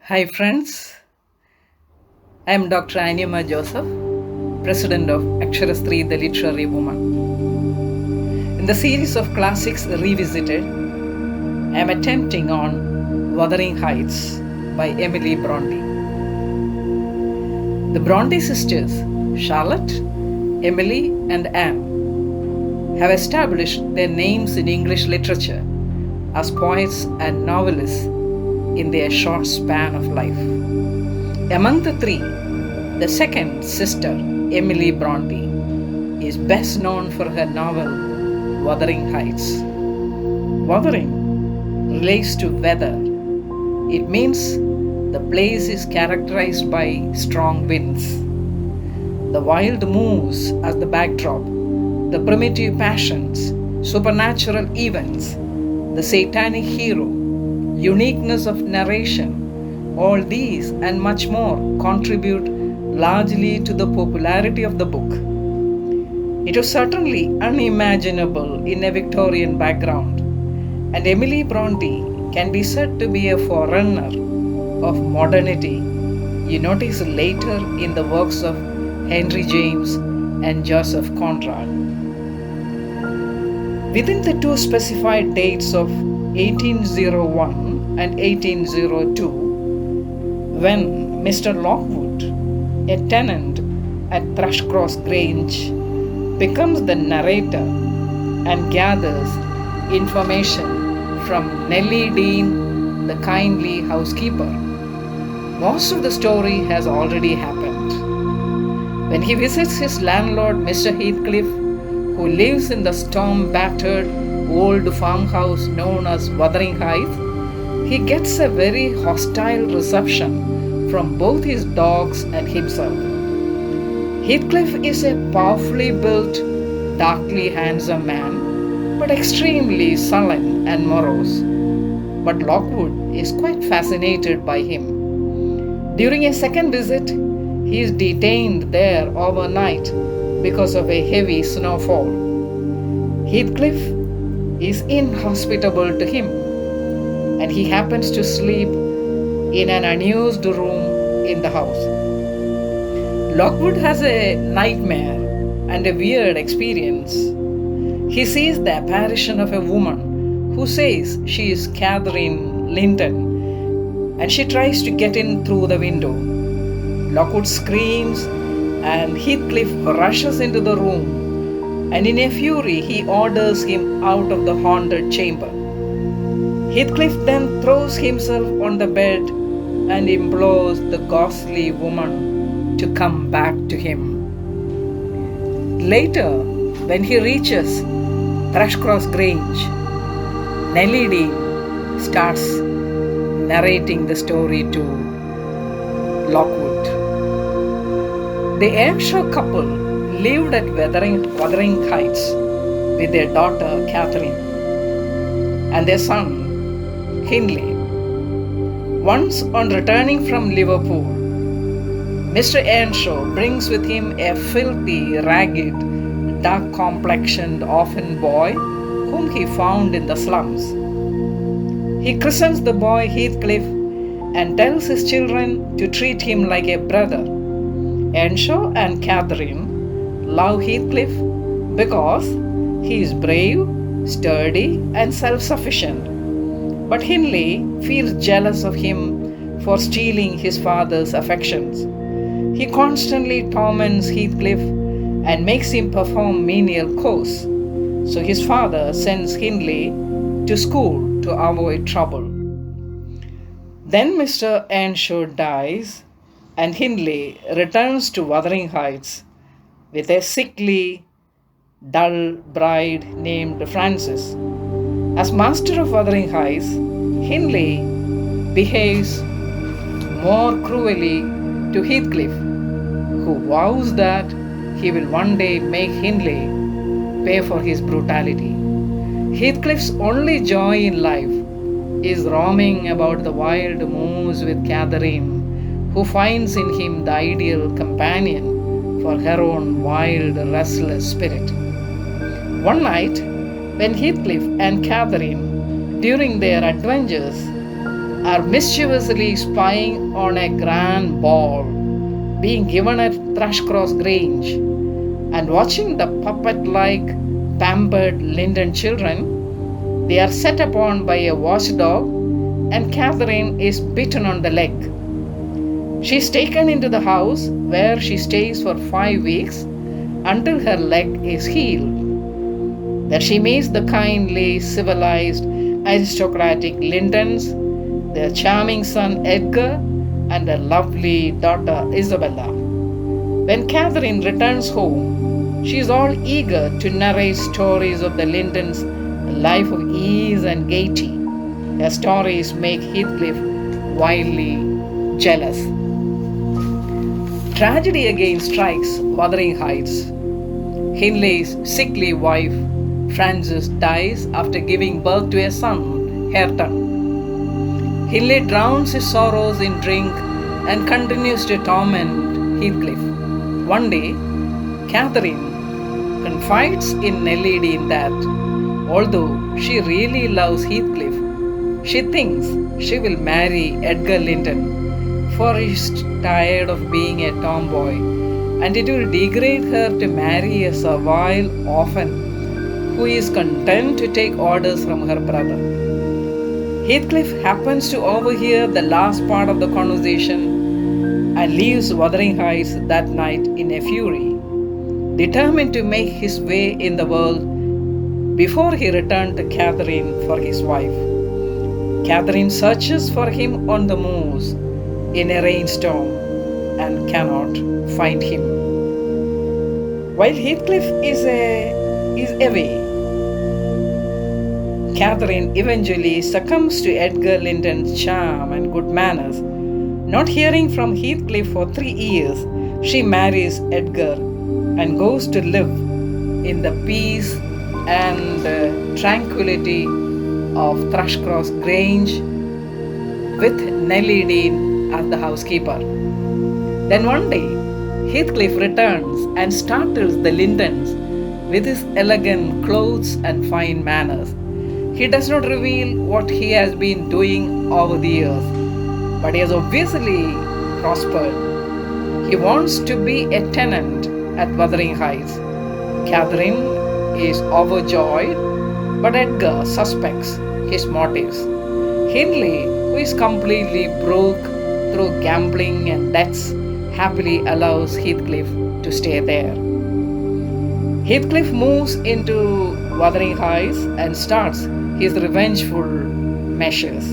Hi, friends. I am Dr. Aniamma Joseph, President of Aksharastree, the Literary Woman. In the series of classics revisited, I am attempting on Wuthering Heights by Emily Bronte. The Bronte sisters, Charlotte, Emily, and Anne, have established their names in English literature as poets and novelists in their short span of life. Among the three, the second sister, Emily Bronte, is best known for her novel Wuthering Heights. Wuthering relates to weather. It means the place is characterized by strong winds. The wild moves as the backdrop, the primitive passions, supernatural events, the satanic hero, uniqueness of narration, all these and much more contribute largely to the popularity of the book. It was certainly unimaginable in a Victorian background, and Emily Bronte can be said to be a forerunner of modernity. You notice later in the works of Henry James and Joseph Conrad. Within the two specified dates of 1801 and 1802, when Mr. Lockwood, a tenant at Thrushcross Grange, becomes the narrator and gathers information from Nellie Dean, the kindly housekeeper, most of the story has already happened. When he visits his landlord, Mr. Heathcliff, who lives in the storm-battered old farmhouse known as Wuthering Heights, he gets a very hostile reception from both his dogs and himself. Heathcliff is a powerfully built, darkly handsome man, but extremely sullen and morose. But Lockwood is quite fascinated by him. During a second visit, he is detained there overnight because of a heavy snowfall. Heathcliff is inhospitable to him, and he happens to sleep in an unused room in the house. Lockwood has a nightmare and a weird experience. He sees the apparition of a woman who says she is Catherine Linton, and she tries to get in through the window. Lockwood screams, and Heathcliff rushes into the room, and in a fury he orders him out of the haunted chamber. Heathcliff then throws himself on the bed and implores the ghostly woman to come back to him. Later, when he reaches Thrushcross Grange, Nellie Dean starts narrating the story to Lockwood. The Earnshaw couple lived at Wuthering Heights with their daughter Catherine and their son Hindley. Once, on returning from Liverpool, Mr. Earnshaw brings with him a filthy, ragged, dark-complexioned orphan boy whom he found in the slums. He christens the boy Heathcliff and tells his children to treat him like a brother. Earnshaw and Catherine love Heathcliff because he is brave, sturdy, and self-sufficient. But Hindley feels jealous of him for stealing his father's affections. He constantly torments Heathcliff and makes him perform menial chores. So his father sends Hindley to school to avoid trouble. Then Mr. Earnshaw dies, and Hindley returns to Wuthering Heights with a sickly, dull bride named Frances. As master of Wuthering Heights, Hindley behaves more cruelly to Heathcliff, who vows that he will one day make Hindley pay for his brutality. Heathcliff's only joy in life is roaming about the wild moors with Catherine, who finds in him the ideal companion for her own wild, restless spirit. One night, when Heathcliff and Catherine, during their adventures, are mischievously spying on a grand ball being given at Thrushcross Grange and watching the puppet like pampered Linden children. They are set upon by a watchdog, and Catherine is bitten on the leg. She is taken into the house where she stays for 5 weeks until her leg is healed. There she meets the kindly, civilized, aristocratic Lindens, their charming son Edgar, and their lovely daughter Isabella. When Catherine returns home, she is all eager to narrate stories of the Lindens' life of ease and gaiety. Her stories make Heathcliff wildly jealous. Tragedy again strikes Wuthering Heights. Hindley's sickly wife, Frances, dies after giving birth to a son, Hareton. Hindley drowns his sorrows in drink and continues to torment Heathcliff. One day, Catherine confides in Nellie that although she really loves Heathcliff, she thinks she will marry Edgar Linton, for he is tired of being a tomboy, and it will degrade her to marry a servile orphan who is content to take orders from her brother. Heathcliff happens to overhear the last part of the conversation and leaves Wuthering Heights that night in a fury, determined to make his way in the world before he returned to Catherine for his wife. Catherine searches for him on the moors in a rainstorm and cannot find him. While Heathcliff is away, Catherine eventually succumbs to Edgar Linton's charm and good manners. Not hearing from Heathcliff for 3 years, she marries Edgar and goes to live in the peace and tranquility of Thrushcross Grange with Nellie Dean as the housekeeper. Then one day, Heathcliff returns and startles the Lindens with his elegant clothes and fine manners. He does not reveal what he has been doing over the years, but he has obviously prospered. He wants to be a tenant at Wuthering Heights. Catherine is overjoyed, but Edgar suspects his motives. Hindley, who is completely broke through gambling and debts, happily allows Heathcliff to stay there. Heathcliff moves into Wuthering Heights and starts his revengeful measures.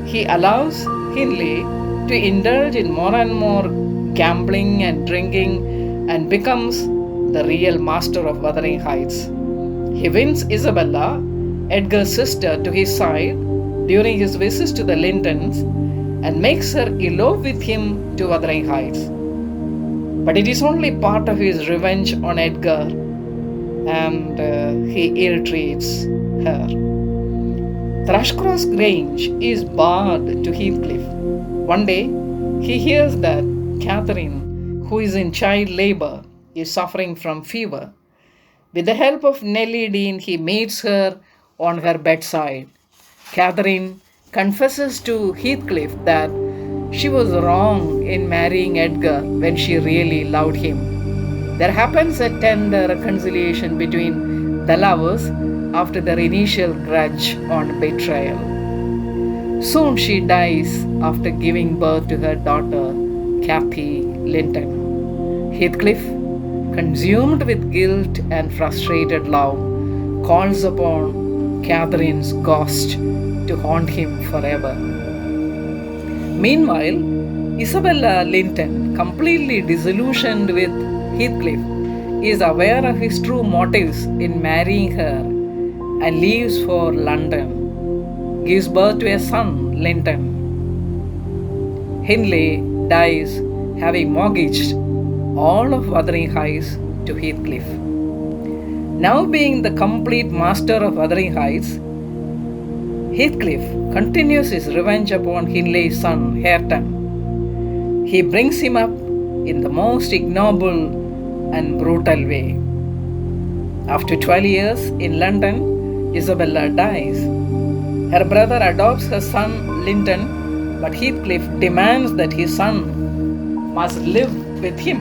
He allows Hindley to indulge in more and more gambling and drinking and becomes the real master of Wuthering Heights. He wins Isabella, Edgar's sister, to his side during his visits to the Lindens and makes her elope with him to Wuthering Heights. But it is only part of his revenge on Edgar, and he ill-treats her. Thrushcross Grange is barred to Heathcliff. One day, he hears that Catherine, who is in child labor, is suffering from fever. With the help of Nellie Dean, he meets her on her bedside. Catherine confesses to Heathcliff that she was wrong in marrying Edgar when she really loved him. There happens a tender reconciliation between the lovers after their initial grudge on betrayal. Soon she dies after giving birth to her daughter, Cathy Linton. Heathcliff, consumed with guilt and frustrated love, calls upon Catherine's ghost to haunt him forever. Meanwhile, Isabella Linton, completely disillusioned with Heathcliff, is aware of his true motives in marrying her and leaves for London, gives birth to a son, Linton. Hindley dies having mortgaged all of Wuthering Heights to Heathcliff. Now being the complete master of Wuthering Heights, Heathcliff continues his revenge upon Hindley's son, Hareton. He brings him up in the most ignoble and brutal way. After 12 years in London, Isabella dies. Her brother adopts her son, Linton, But Heathcliff demands that his son must live with him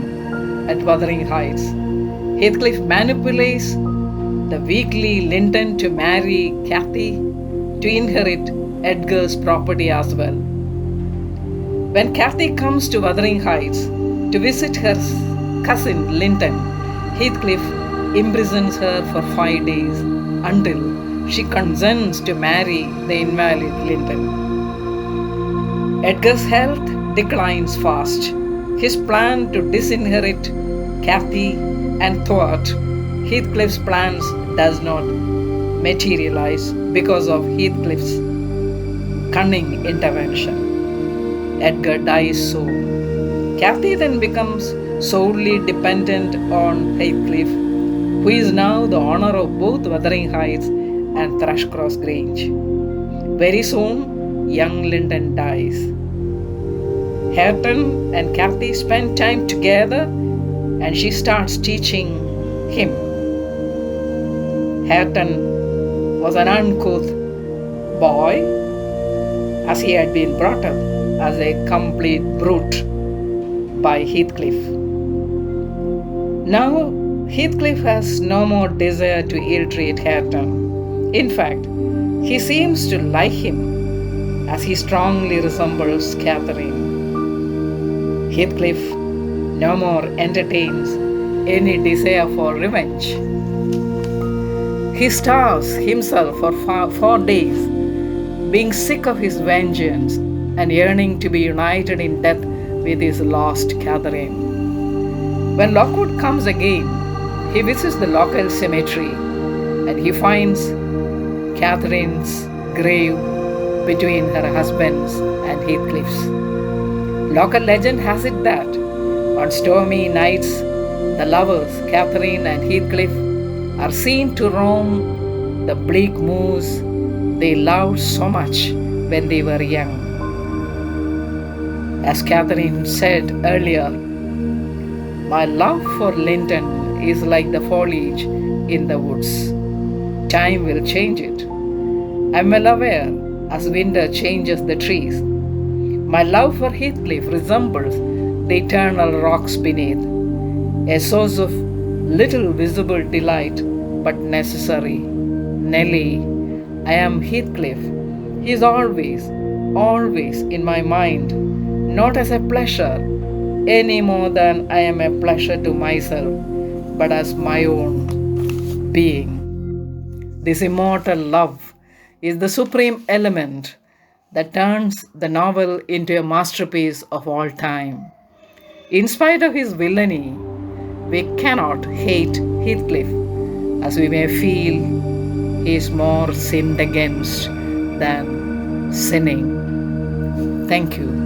at Wuthering Heights. Heathcliff manipulates the weakly Linton to marry Cathy to inherit Edgar's property as well. When Cathy comes to Wuthering Heights to visit her cousin Linton, Heathcliff imprisons her for 5 days until she consents to marry the invalid Linton. Edgar's health declines fast. His plan to disinherit Cathy and thwart Heathcliff's plans does not materialize because of Heathcliff's cunning intervention. Edgar dies soon. Cathy then becomes solely dependent on Heathcliff, who is now the owner of both Wuthering Heights and Thrushcross Grange. Very soon, young Linton dies. Hareton and Cathy spend time together and she starts teaching him. Hareton was an uncouth boy, as he had been brought up as a complete brute by Heathcliff. Now, Heathcliff has no more desire to ill-treat Hareton. In fact, he seems to like him as he strongly resembles Catherine. Heathcliff no more entertains any desire for revenge. He starves himself for 4 days, being sick of his vengeance and yearning to be united in death with his lost Catherine. When Lockwood comes again, he visits the local cemetery and he finds Catherine's grave between her husband's and Heathcliff's. Local legend has it that on stormy nights, the lovers, Catherine and Heathcliff, are seen to roam the bleak moors they loved so much when they were young. As Catherine said earlier, my love for Linton is like the foliage in the woods. Time will change it. I am well aware as winter changes the trees. My love for Heathcliff resembles the eternal rocks beneath, a source of little visible delight but necessary. Nelly, I am Heathcliff. He is always, always in my mind, not as a pleasure any more than I am a pleasure to myself, but as my own being. This immortal love is the supreme element that turns the novel into a masterpiece of all time. In spite of his villainy, we cannot hate Heathcliff, as we may feel he is more sinned against than sinning. Thank you.